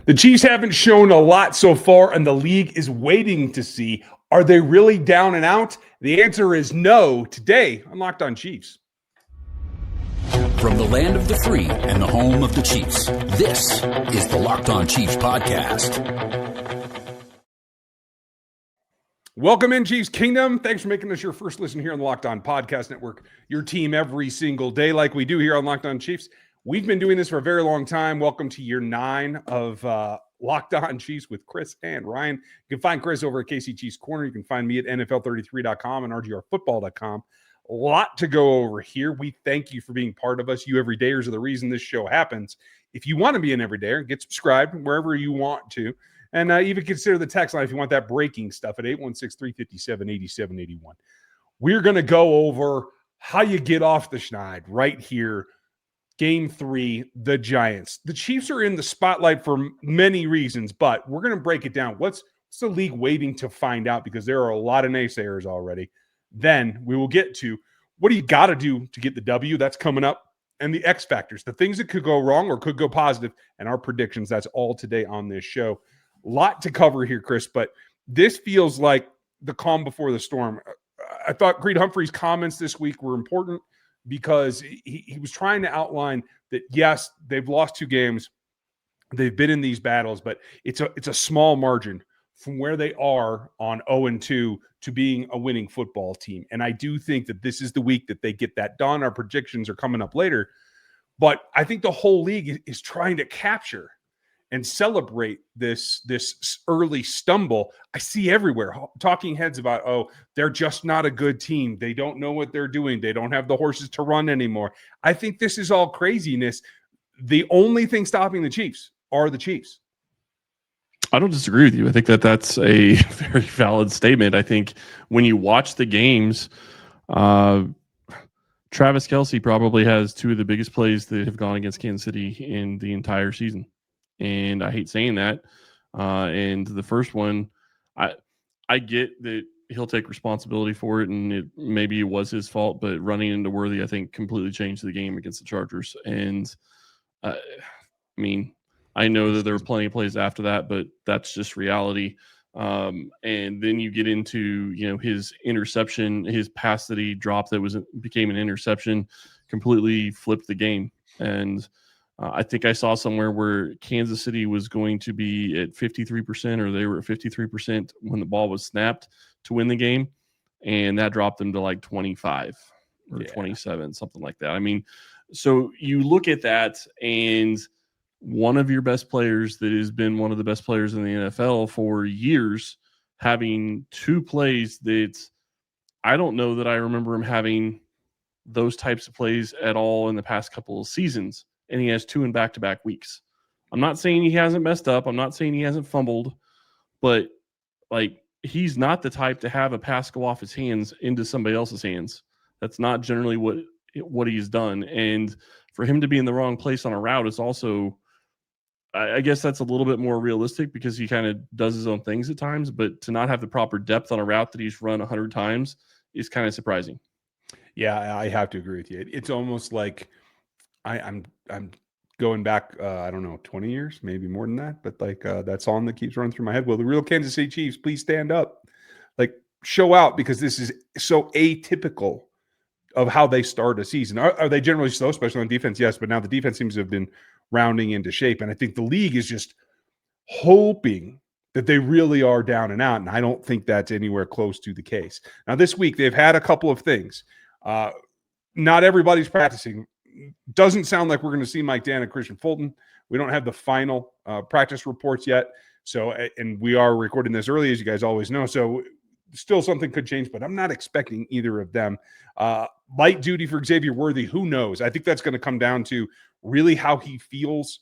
The Chiefs haven't shown a lot so far, and the league is waiting to see, are they really down and out? The answer is no. Today on Locked On Chiefs. From the land of the free and the home of the Chiefs, this is the Locked On Chiefs podcast. Welcome in, Chiefs Kingdom. Thanks for making us your first listen here on the Locked On Podcast Network, your team every single day like we do here on Locked On Chiefs. We've been doing this for a very long time. Welcome to year 9 of Locked On Chiefs with Chris and Ryan. You can find Chris over at KC Chiefs Corner. You can find me at NFL33.com and RGRFootball.com. A lot to go over here. We thank you for being part of us. You everydayers are the reason this show happens. If you want to be an everydayer, get subscribed wherever you want to. And even consider the text line if you want that breaking stuff at 816-357-8781. We're going to go over how you get off the schneid right here. Game 3, the Giants. The Chiefs are in the spotlight for many reasons, but we're going to break it down. What's the league waiting to find out? Because there are a lot of naysayers already. Then we will get to what do you got to do to get the W? That's coming up. And the X factors, the things that could go wrong or could go positive, and our predictions. That's all today on this show. A lot to cover here, Chris, but this feels like the calm before the storm. I thought Creed Humphrey's comments this week were important because he was trying to outline that, yes, they've lost 2 games. They've been in these battles, but it's a small margin from where they are on 0-2 to being a winning football team. And I do think that this is the week that they get that done. Our predictions are coming up later. But I think the whole league is trying to capture and celebrate this early stumble. I see everywhere talking heads about, oh, they're just not a good team. They don't know what they're doing. They don't have the horses to run anymore. I think this is all craziness. The only thing stopping the Chiefs are the Chiefs. I don't disagree with you. I think that's a very valid statement. I think when you watch the games, Travis Kelce probably has 2 of the biggest plays that have gone against Kansas City in the entire season. And I hate saying that. And the first one, I get that he'll take responsibility for it, and maybe it was his fault, but running into Worthy, I think, completely changed the game against the Chargers. And I mean, I know that there were plenty of plays after that, but that's just reality. And then you get into, his interception, his pass that he dropped that became an interception, completely flipped the game. And I think I saw somewhere where Kansas City was going to be at 53%, or they were at 53% when the ball was snapped to win the game. And that dropped them to like 25 or 27, something like that. I mean, so you look at that, and one of your best players that has been one of the best players in the NFL for years, having 2 plays that I don't know that I remember him having those types of plays at all in the past couple of seasons. And he has 2 in back-to-back weeks. I'm not saying he hasn't messed up. I'm not saying he hasn't fumbled. But, he's not the type to have a pass go off his hands into somebody else's hands. That's not generally what he's done. And for him to be in the wrong place on a route is also, I guess that's a little bit more realistic because he kind of does his own things at times. But to not have the proper depth on a route that he's run 100 times is kind of surprising. Yeah, I have to agree with you. It's almost like I'm going back, 20 years, maybe more than that. But that song that keeps running through my head. Will the real Kansas City Chiefs please stand up? Show out, because this is so atypical of how they start a season. Are they generally slow, especially on defense? Yes, but now the defense seems to have been rounding into shape. And I think the league is just hoping that they really are down and out. And I don't think that's anywhere close to the case. Now, this week, they've had a couple of things. Not everybody's practicing. Doesn't sound like we're going to see Mike Dan and Christian Fulton. We don't have the final practice reports yet. So, and we are recording this early, as you guys always know. So still something could change, but I'm not expecting either of them. Light duty for Xavier Worthy, who knows? I think that's going to come down to really how he feels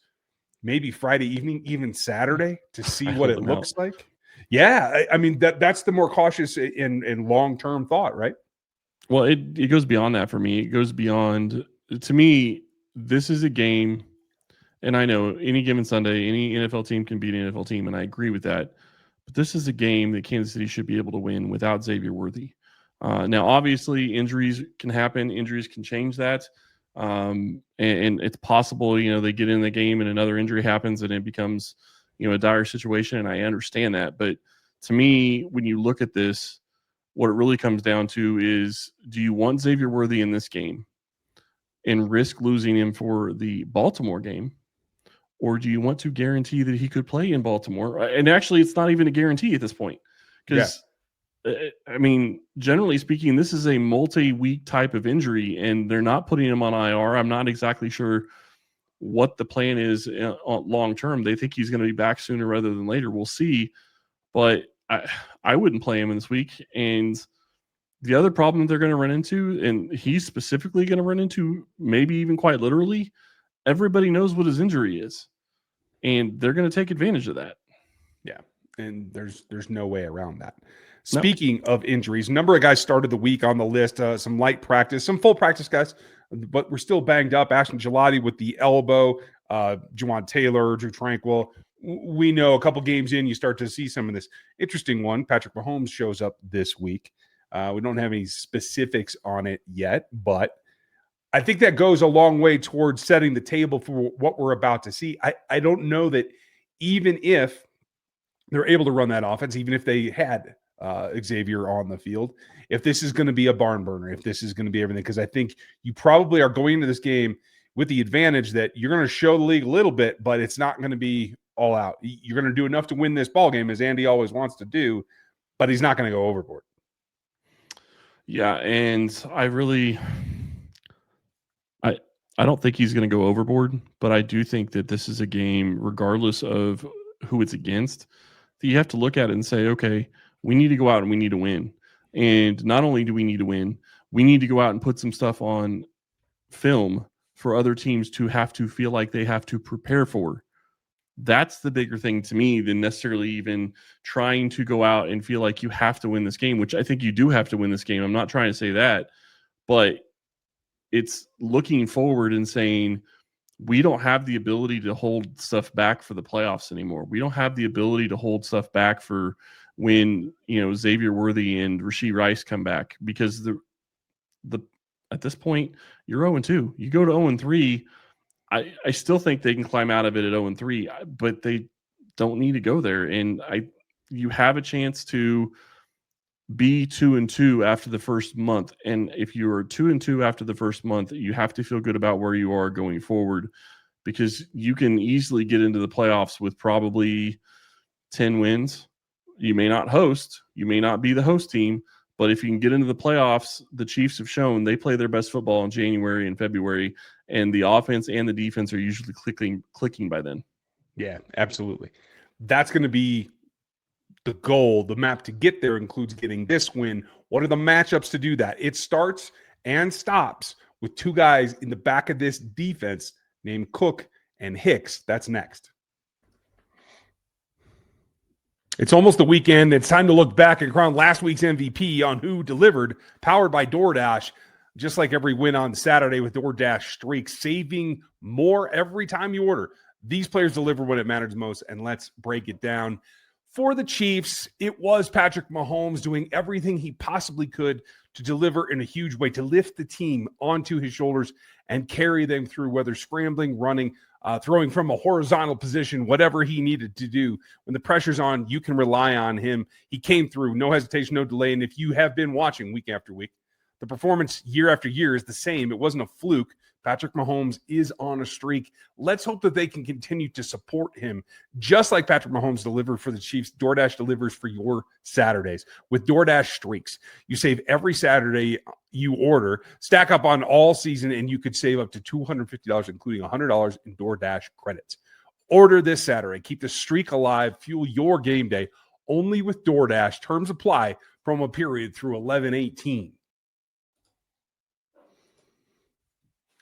maybe Friday evening, even Saturday, to see what it looks like. Yeah, I mean, that's the more cautious and long-term thought, right? Well, it goes beyond that for me. It goes beyond... To me, this is a game, and I know any given Sunday, any NFL team can beat an NFL team, and I agree with that. But this is a game that Kansas City should be able to win without Xavier Worthy. Now, obviously, injuries can happen. Injuries can change that. And it's possible, they get in the game and another injury happens and it becomes, a dire situation, and I understand that. But to me, when you look at this, what it really comes down to is, do you want Xavier Worthy in this game and risk losing him for the Baltimore game? Or do you want to guarantee that he could play in Baltimore? And actually, it's not even a guarantee at this point. Because, I mean, generally speaking, this is a multi-week type of injury, and they're not putting him on IR. I'm not exactly sure what the plan is long term. They think he's going to be back sooner rather than later. We'll see. But I wouldn't play him in this week. And the other problem they're going to run into, and he's specifically going to run into, maybe even quite literally, everybody knows what his injury is, and they're going to take advantage of that. Yeah, and there's no way around that. Speaking of injuries, a number of guys started the week on the list, some light practice, some full practice guys, but we're still banged up. Ashton Gelati with the elbow, Juwan Taylor, Drew Tranquil. We know a couple games in, you start to see some of this. Interesting one, Patrick Mahomes shows up this week. We don't have any specifics on it yet, but I think that goes a long way towards setting the table for what we're about to see. I don't know that even if they're able to run that offense, even if they had Xavier on the field, if this is going to be a barn burner, if this is going to be everything, because I think you probably are going into this game with the advantage that you're going to show the league a little bit, but it's not going to be all out. You're going to do enough to win this ball game, as Andy always wants to do, but he's not going to go overboard. Yeah, and I don't think he's going to go overboard, but I do think that this is a game, regardless of who it's against, that you have to look at it and say, okay, we need to go out and we need to win. And not only do we need to win, we need to go out and put some stuff on film for other teams to have to feel like they have to prepare for. That's the bigger thing to me than necessarily even trying to go out and feel like you have to win this game, which I think you do have to win this game. I'm not trying to say that, but it's looking forward and saying, we don't have the ability to hold stuff back for the playoffs anymore. We don't have the ability to hold stuff back for when, Xavier Worthy and Rashee Rice come back, because the at this point you're 0-2. You go to 0-3. I still think they can climb out of it at 0-3, but they don't need to go there. And you have a chance to be 2-2 after the first month. And if you are 2-2 after the first month, you have to feel good about where you are going forward, because you can easily get into the playoffs with probably 10 wins. You may not host, you may not be the host team, but if you can get into the playoffs, the Chiefs have shown they play their best football in January and February, and the offense and the defense are usually clicking by then. Yeah, absolutely. That's going to be the goal. The map to get there includes getting this win. What are the matchups to do that? It starts and stops with two guys in the back of this defense named Cook and Hicks. That's next. It's almost the weekend. It's time to look back and crown last week's MVP on who delivered, powered by DoorDash. Just like every win on Saturday with DoorDash streaks, saving more every time you order. These players deliver when it matters most, and let's break it down. For the Chiefs, it was Patrick Mahomes doing everything he possibly could to deliver in a huge way, to lift the team onto his shoulders and carry them through, whether scrambling, running, throwing from a horizontal position, whatever he needed to do. When the pressure's on, you can rely on him. He came through, no hesitation, no delay. And if you have been watching week after week, the performance year after year is the same. It wasn't a fluke. Patrick Mahomes is on a streak. Let's hope that they can continue to support him. Just like Patrick Mahomes delivered for the Chiefs, DoorDash delivers for your Saturdays. With DoorDash streaks, you save every Saturday you order, stack up on all season, and you could save up to $250, including $100 in DoorDash credits. Order this Saturday. Keep the streak alive. Fuel your game day. Only with DoorDash. Terms apply. Promo period through 11/18.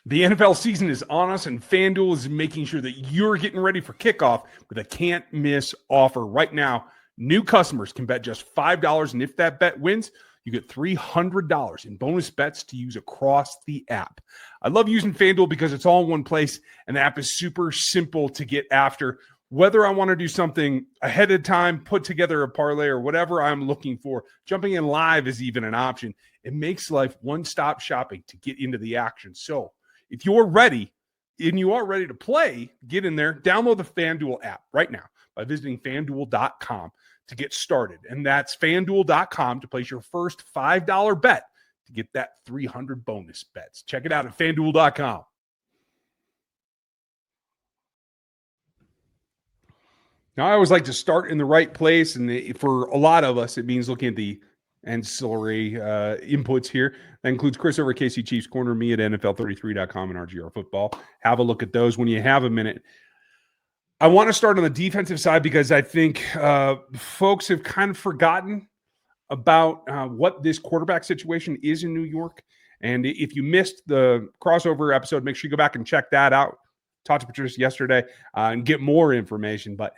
The NFL season is on us, and FanDuel is making sure that you're getting ready for kickoff with a can't-miss offer. Right now, new customers can bet just $5, and if that bet wins, you get $300 in bonus bets to use across the app. I love using FanDuel because it's all in one place, and the app is super simple to get after. Whether I want to do something ahead of time, put together a parlay, or whatever I'm looking for, jumping in live is even an option. It makes life one-stop shopping to get into the action. So, if you're ready, and you are ready to play, get in there, download the FanDuel app right now by visiting FanDuel.com to get started. And that's FanDuel.com to place your first $5 bet to get that 300 bonus bets. Check it out at FanDuel.com. Now, I always like to start in the right place, and for a lot of us, it means looking at the ancillary inputs here. That includes Chris over at KC Chiefs Corner, me at NFL33.com and RGR Football. Have a look at those when you have a minute. I want to start on the defensive side because I think folks have kind of forgotten about what this quarterback situation is in New York. And if you missed the crossover episode, make sure you go back and check that out. Talked to Patricia yesterday and get more information. But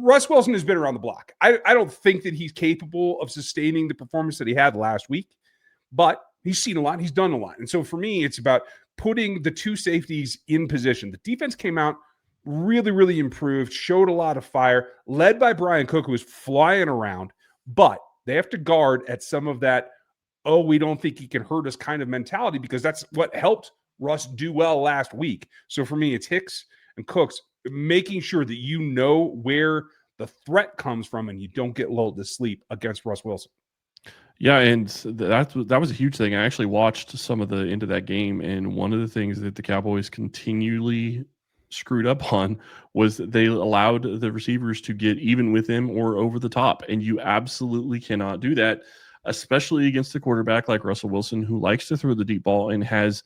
Russ Wilson has been around the block. I don't think that he's capable of sustaining the performance that he had last week, but he's seen a lot. He's done a lot. And so for me, it's about putting the two safeties in position. The defense came out really, really improved, showed a lot of fire, led by Bryan Cook, who was flying around, but they have to guard at some of that, oh, we don't think he can hurt us kind of mentality, because that's what helped Russ do well last week. So for me, it's Hicks and Cooks making sure that you know where the threat comes from and you don't get lulled to sleep against Russ Wilson. Yeah, and that was a huge thing. I actually watched some of the into that game, and one of the things that the Cowboys continually screwed up on was they allowed the receivers to get even with him or over the top, and you absolutely cannot do that, especially against a quarterback like Russell Wilson, who likes to throw the deep ball and has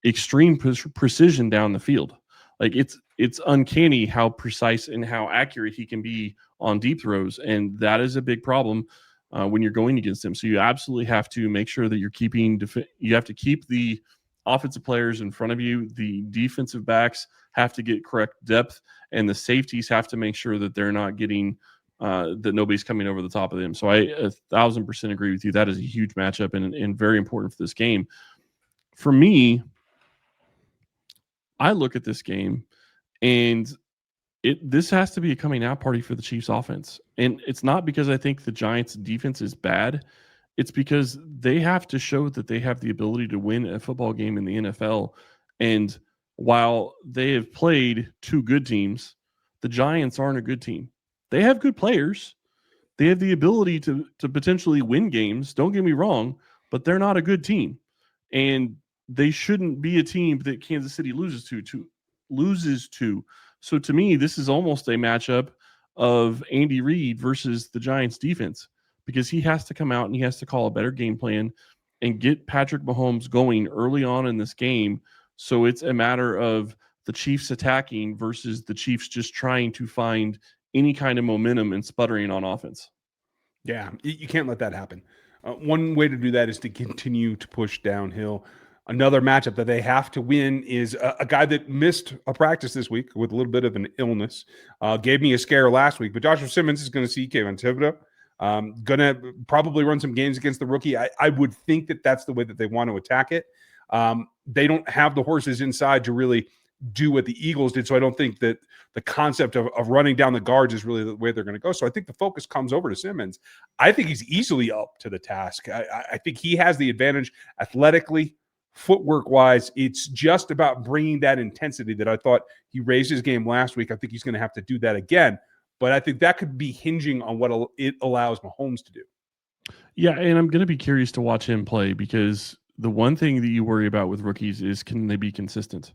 extreme precision down the field. Like it's uncanny how precise and how accurate he can be on deep throws, and that is a big problem when you're going against him. So you absolutely have to make sure that you're keeping. You have to keep the offensive players in front of you. The defensive backs have to get correct depth, and the safeties have to make sure that they're not getting that nobody's coming over the top of them. So I 1,000% agree with you. That is a huge matchup and very important for this game. For me, I look at this game, and this has to be a coming out party for the Chiefs offense. And it's not because I think the Giants defense is bad. It's because they have to show that they have the ability to win a football game in the NFL. And while they have played two good teams, the Giants aren't a good team. They have good players. They have the ability to potentially win games. Don't get me wrong, but they're not a good team. And they shouldn't be a team that Kansas City loses to. So to me, this is almost a matchup of Andy Reid versus the Giants defense, because he has to come out and he has to call a better game plan and get Patrick Mahomes going early on in this game. So it's a matter of the Chiefs attacking versus the Chiefs just trying to find any kind of momentum and sputtering on offense. Yeah, you can't let that happen. One way to do that is to continue to push downhill. Another matchup that they have to win is a guy that missed a practice this week with a little bit of an illness. Gave me a scare last week, but Joshua Simmons is going to see Kayvon Thibodeau. Going to probably run some games against the rookie. I would think that that's the way that they want to attack it. They don't have the horses inside to really do what the Eagles did, so I don't think that the concept of running down the guards is really the way they're going to go. So I think the focus comes over to Simmons. I think he's easily up to the task. I think he has the advantage athletically, footwork-wise. It's just about bringing that intensity that I thought he raised his game last week. I think he's going to have to do that again. But I think that could be hinging on what it allows Mahomes to do. Yeah, and I'm going to be curious to watch him play, because the one thing that you worry about with rookies is, can they be consistent?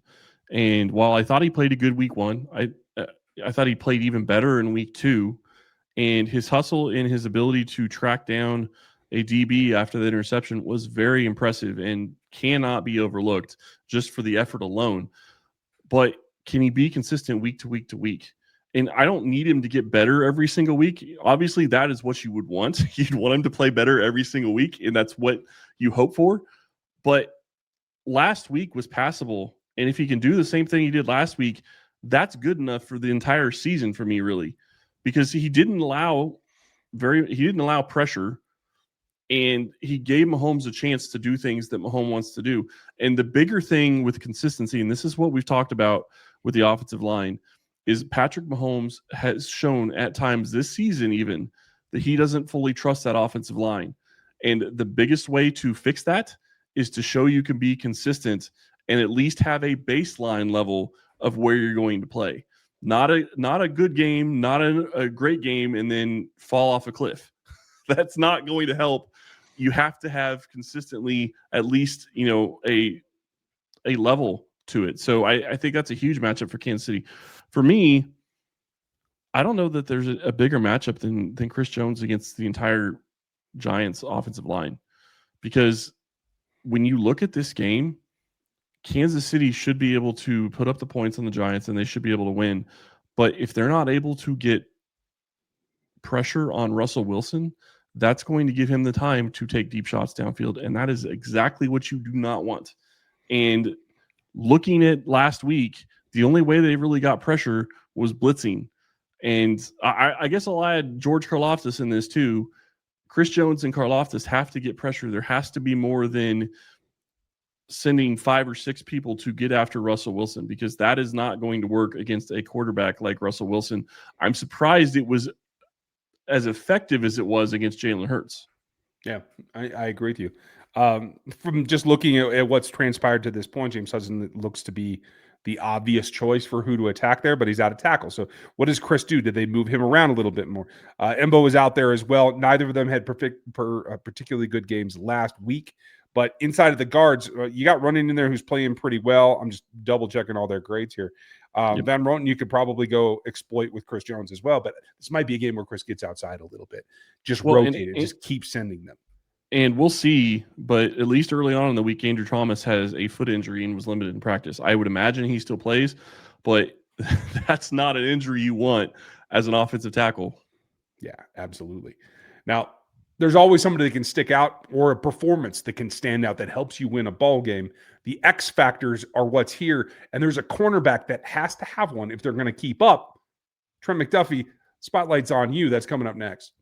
And while I thought he played a good week one, I thought he played even better in week two. And his hustle and his ability to track down a DB after the interception was very impressive and cannot be overlooked just for the effort alone. But can he be consistent week to week to week? And I don't need him to get better every single week. Obviously, that is what you would want. You'd want him to play better every single week, and that's what you hope for. But last week was passable. And if he can do the same thing he did last week, that's good enough for the entire season for me, really, because he didn't allow pressure, and he gave Mahomes a chance to do things that Mahomes wants to do. And the bigger thing with consistency, and this is what we've talked about with the offensive line, is Patrick Mahomes has shown at times this season even that he doesn't fully trust that offensive line. And the biggest way to fix that is to show you can be consistent and at least have a baseline level of where you're going to play. Not a good game, not a great game, and then fall off a cliff. That's not going to help. You have to have consistently at least, a level to it. So I think that's a huge matchup for Kansas City. For me, I don't know that there's a bigger matchup than Chris Jones against the entire Giants offensive line, because when you look at this game, Kansas City should be able to put up the points on the Giants and they should be able to win. But if they're not able to get pressure on Russell Wilson, that's going to give him the time to take deep shots downfield. And that is exactly what you do not want. And looking at last week, the only way they really got pressure was blitzing. And I guess I'll add George Karlaftis in this too. Chris Jones and Karlaftis have to get pressure. There has to be more than sending 5 or 6 people to get after Russell Wilson, because that is not going to work against a quarterback like Russell Wilson. I'm surprised it was as effective as it was against Jalen Hurts. Yeah, I agree with you. From just looking at what's transpired to this point, James Hudson looks to be the obvious choice for who to attack there, but he's out of tackle. So what does Chris do? Did they move him around a little bit more? Embo was out there as well. Neither of them had particularly good games last week. But inside of the guards, you got Running in there who's playing pretty well. I'm just double checking all their grades here. Yep. Van Roten, you could probably go exploit with Chris Jones as well. But this might be a game where Chris gets outside a little bit. Just rotate it. Just keep sending them. And we'll see. But at least early on in the week, Andrew Thomas has a foot injury and was limited in practice. I would imagine he still plays, but that's not an injury you want as an offensive tackle. Yeah, absolutely. Now, there's always somebody that can stick out, or a performance that can stand out that helps you win a ball game. The X factors are what's here, and there's a cornerback that has to have one if they're going to keep up. Trent McDuffie, spotlight's on you. That's coming up next.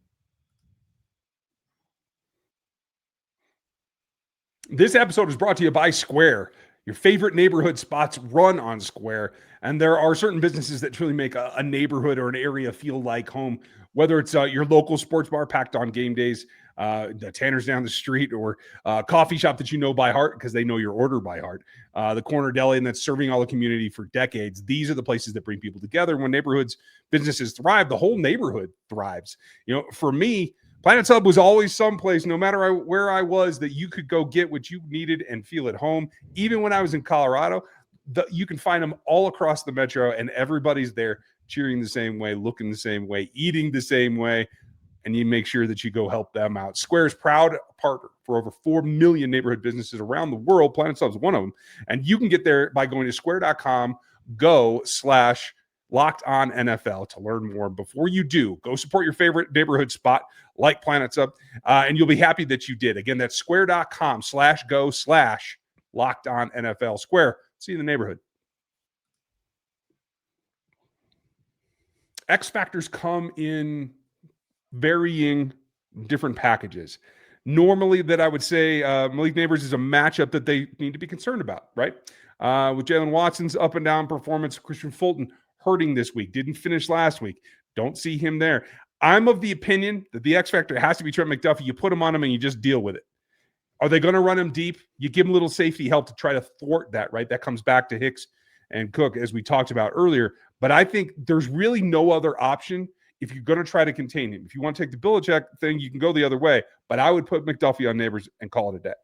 This episode is brought to you by Square. Your favorite neighborhood spots run on Square, and there are certain businesses that truly make a neighborhood or an area feel like home, whether it's your local sports bar packed on game days, the Tanner's down the street, or a coffee shop that you know by heart because they know your order by heart, the corner deli, and that's serving all the community for decades. These are the places that bring people together. When neighborhoods, businesses thrive, the whole neighborhood thrives. For me, Planet Sub was always someplace, no matter where I was, that you could go get what you needed and feel at home. Even when I was in Colorado, you can find them all across the metro, and everybody's there cheering the same way, looking the same way, eating the same way, and you make sure that you go help them out. Square's proud partner for over 4 million neighborhood businesses around the world. Planet Sub is one of them, and you can get there by going to square.com, go/LockedOnNFL to learn more. Before you do, go support your favorite neighborhood spot like Planet Sub, and you'll be happy that you did. Again, that's square.com/go/LockedOnNFL. Square, see you in the neighborhood. X factors come in varying different packages. Normally, that I would say Malik Neighbors is a matchup that they need to be concerned about, right? With Jalen Watson's up and down performance, Christian Fulton hurting this week, didn't finish last week. Don't see him there. I'm of the opinion that the X factor has to be Trent McDuffie. You put him on him and you just deal with it. Are they going to run him deep? You give him a little safety help to try to thwart that, right? That comes back to Hicks and Cook, as we talked about earlier. But I think there's really no other option if you're going to try to contain him. If you want to take the Belichick thing, you can go the other way. But I would put McDuffie on Neighbors and call it a day.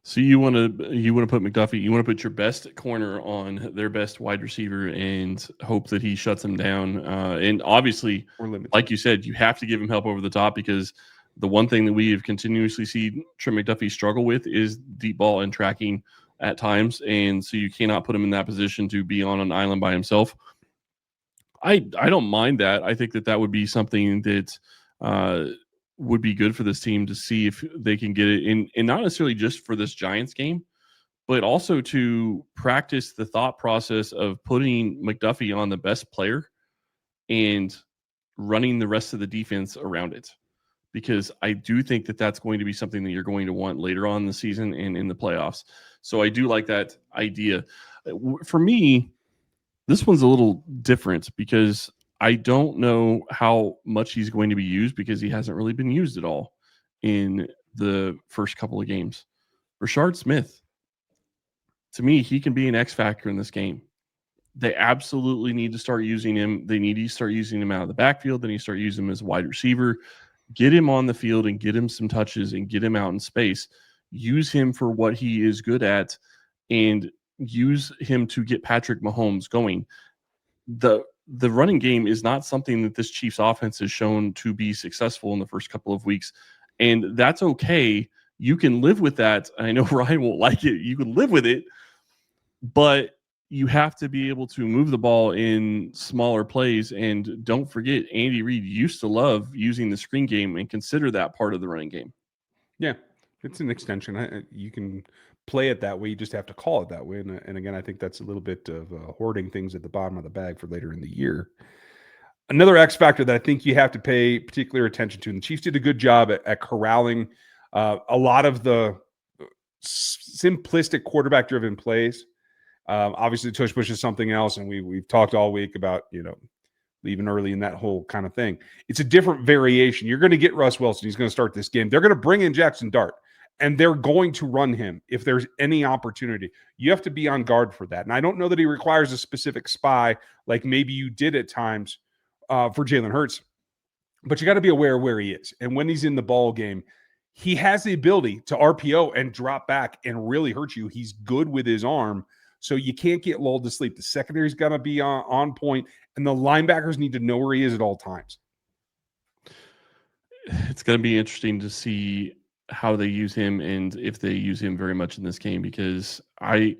So you want to put McDuffie, you want to put your best corner on their best wide receiver and hope that he shuts him down. And obviously, like you said, you have to give him help over the top, because the one thing that we have continuously seen Trent McDuffie struggle with is deep ball and tracking at times. And so you cannot put him in that position to be on an island by himself. I don't mind that. I think that would be something that would be good for this team to see if they can get it in, and not necessarily just for this Giants game, but also to practice the thought process of putting McDuffie on the best player and running the rest of the defense around it. Because I do think that that's going to be something that you're going to want later on in the season and in the playoffs. So I do like that idea. For me, this one's a little different because I don't know how much he's going to be used, because he hasn't really been used at all in the first couple of games. Rashard Smith. to me, he can be an X factor in this game. They absolutely need to start using him. They need to start using him out of the backfield. They need to start using him as a wide receiver. Get him on the field and get him some touches and get him out in space. Use him for what he is good at and use him to get Patrick Mahomes going. The running game is not something that this Chiefs offense has shown to be successful in the first couple of weeks, and that's okay. You can live with that. I know Ryan won't like it. You can live with it, but you have to be able to move the ball in smaller plays. And don't forget, Andy Reid used to love using the screen game and consider that part of the running game. Yeah, it's an extension. You can play it that way. You just have to call it that way. And again, I think that's a little bit of hoarding things at the bottom of the bag for later in the year. Another X factor that I think you have to pay particular attention to, and the Chiefs did a good job at corralling a lot of the simplistic quarterback-driven plays. Obviously, tush push is something else, and we've talked all week about leaving early and that whole kind of thing. It's a different variation. You're going to get Russ Wilson. He's going to start this game. They're going to bring in Jackson Dart, and they're going to run him if there's any opportunity. You have to be on guard for that. And I don't know that he requires a specific spy like maybe you did at times for Jalen Hurts, but you got to be aware of where he is. And when he's in the ball game, he has the ability to RPO and drop back and really hurt you. He's good with his arm. So you can't get lulled to sleep. The secondary's got to be on point, and the linebackers need to know where he is at all times. It's going to be interesting to see how they use him and if they use him very much in this game, because I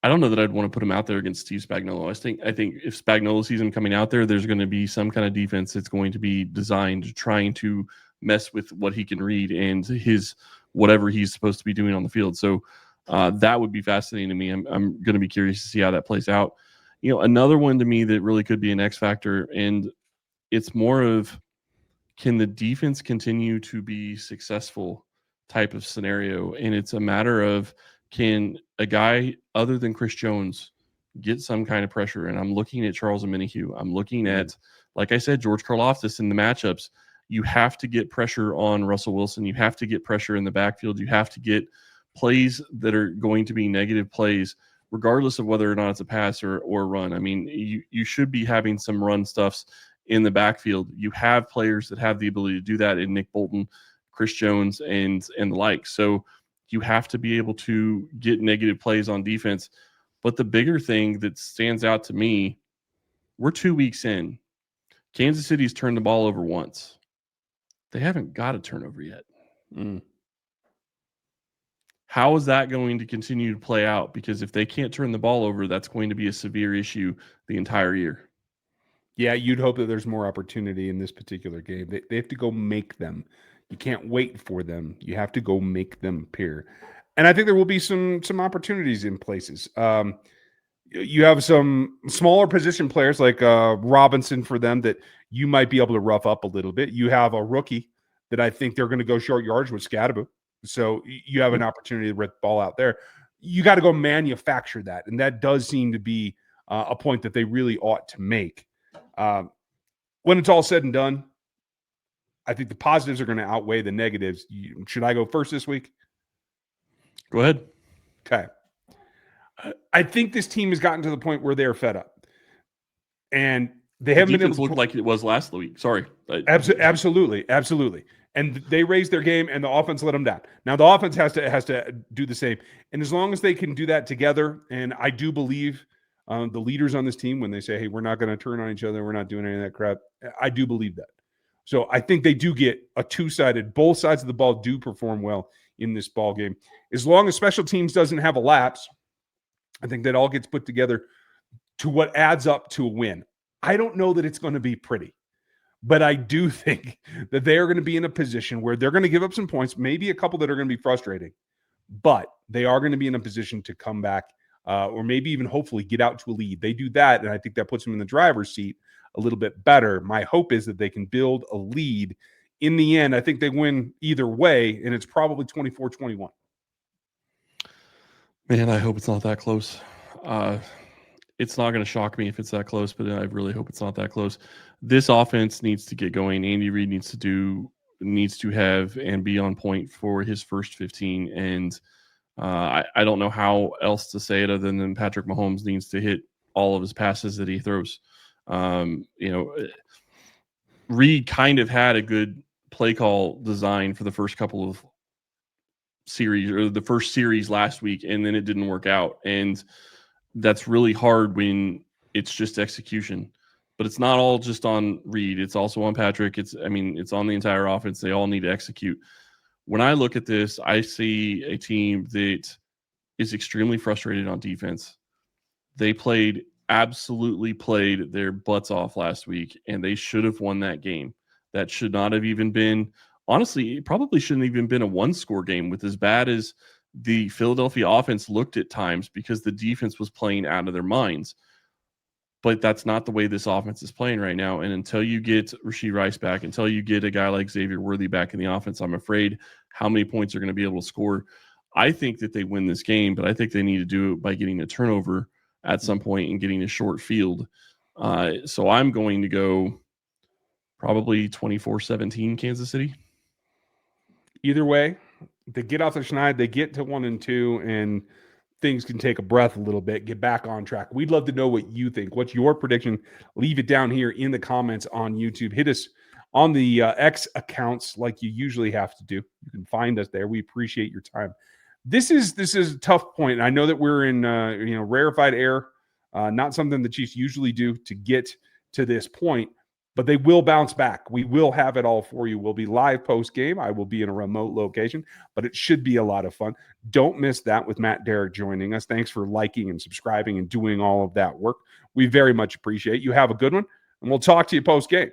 don't know that I'd want to put him out there against Steve Spagnuolo. I think if Spagnuolo sees him coming out there, there's going to be some kind of defense that's going to be designed trying to mess with what he can read and his whatever he's supposed to be doing on the field. So that would be fascinating to me. I'm going to be curious to see how that plays out. Another one to me that really could be an X factor, and it's more of, can the defense continue to be successful type of scenario? And it's a matter of, can a guy other than Chris Jones get some kind of pressure? And I'm looking at Charles Omenihu. I'm looking at, like I said, George Karlaftis in the matchups. You have to get pressure on Russell Wilson. You have to get pressure in the backfield. You have to get plays that are going to be negative plays, regardless of whether or not it's a pass or a run. I mean, you should be having some run stuffs in the backfield. You have players that have the ability to do that in Nick Bolton, Chris Jones, and the like. So you have to be able to get negative plays on defense. But the bigger thing that stands out to me, we're 2 weeks in. Kansas City's turned the ball over once. They haven't got a turnover yet. How is that going to continue to play out? Because if they can't turn the ball over, that's going to be a severe issue the entire year. Yeah, you'd hope that there's more opportunity in this particular game. They have to go make them. You can't wait for them. You have to go make them appear. And I think there will be some opportunities in places. You have some smaller position players like Robinson for them that you might be able to rough up a little bit. You have a rookie that I think they're going to go short yards with, Scadaboo. So you have an opportunity to rip the ball out there. You got to go manufacture that. And that does seem to be a point that they really ought to make. When it's all said and done, I think the positives are going to outweigh the negatives. Should I go first this week? Go ahead. Okay. I think this team has gotten to the point where they're fed up. And they haven't been able to look like it was last week. Sorry. Absolutely. And they raised their game, and the offense let them down. Now the offense has to do the same. And as long as they can do that together, and I do believe the leaders on this team, when they say, hey, we're not going to turn on each other, we're not doing any of that crap, I do believe that. So I think they do get a two-sided. Both sides of the ball do perform well in this ball game. As long as special teams doesn't have a lapse, I think that all gets put together to what adds up to a win. I don't know that it's going to be pretty, but I do think that they are going to be in a position where they're going to give up some points, maybe a couple that are going to be frustrating, but they are going to be in a position to come back or maybe even hopefully get out to a lead. They do that, and I think that puts them in the driver's seat a little bit better. My hope is that they can build a lead. In the end, I think they win either way, and it's probably 24-21. Man, I hope it's not that close. It's not going to shock me if it's that close, but I really hope it's not that close. This offense needs to get going. Andy Reid needs to have and be on point for his first 15. And I don't know how else to say it other than Patrick Mahomes needs to hit all of his passes that he throws. Reid kind of had a good play call design for the first couple of series, or the first series last week, and then it didn't work out. And that's really hard when it's just execution. But it's not all just on Reid. It's also on Patrick. It's on the entire offense. They all need to execute. When I look at this, I see a team that is extremely frustrated on defense. They absolutely played their butts off last week, and they should have won that game. That should not have even been, honestly, it probably shouldn't have even been a one-score game with as bad as the Philadelphia offense looked at times, because the defense was playing out of their minds. But that's not the way this offense is playing right now. And until you get Rashee Rice back, until you get a guy like Xavier Worthy back in the offense, I'm afraid how many points are going to be able to score. I think that they win this game, but I think they need to do it by getting a turnover at some point and getting a short field. So I'm going to go probably 24-17 Kansas City. Either way, they get off the schneid, they get to 1-2, and things can take a breath a little bit, get back on track. We'd love to know what you think. What's your prediction? Leave it down here in the comments on YouTube. Hit us on the X accounts like you usually have to do. You can find us there. We appreciate your time. This is a tough point. I know that we're in rarefied air, not something the Chiefs usually do to get to this point, but they will bounce back. We will have it all for you. We'll be live post-game. I will be in a remote location, but it should be a lot of fun. Don't miss that with Matt Derrick joining us. Thanks for liking and subscribing and doing all of that work. We very much appreciate it. You have a good one, and we'll talk to you post-game.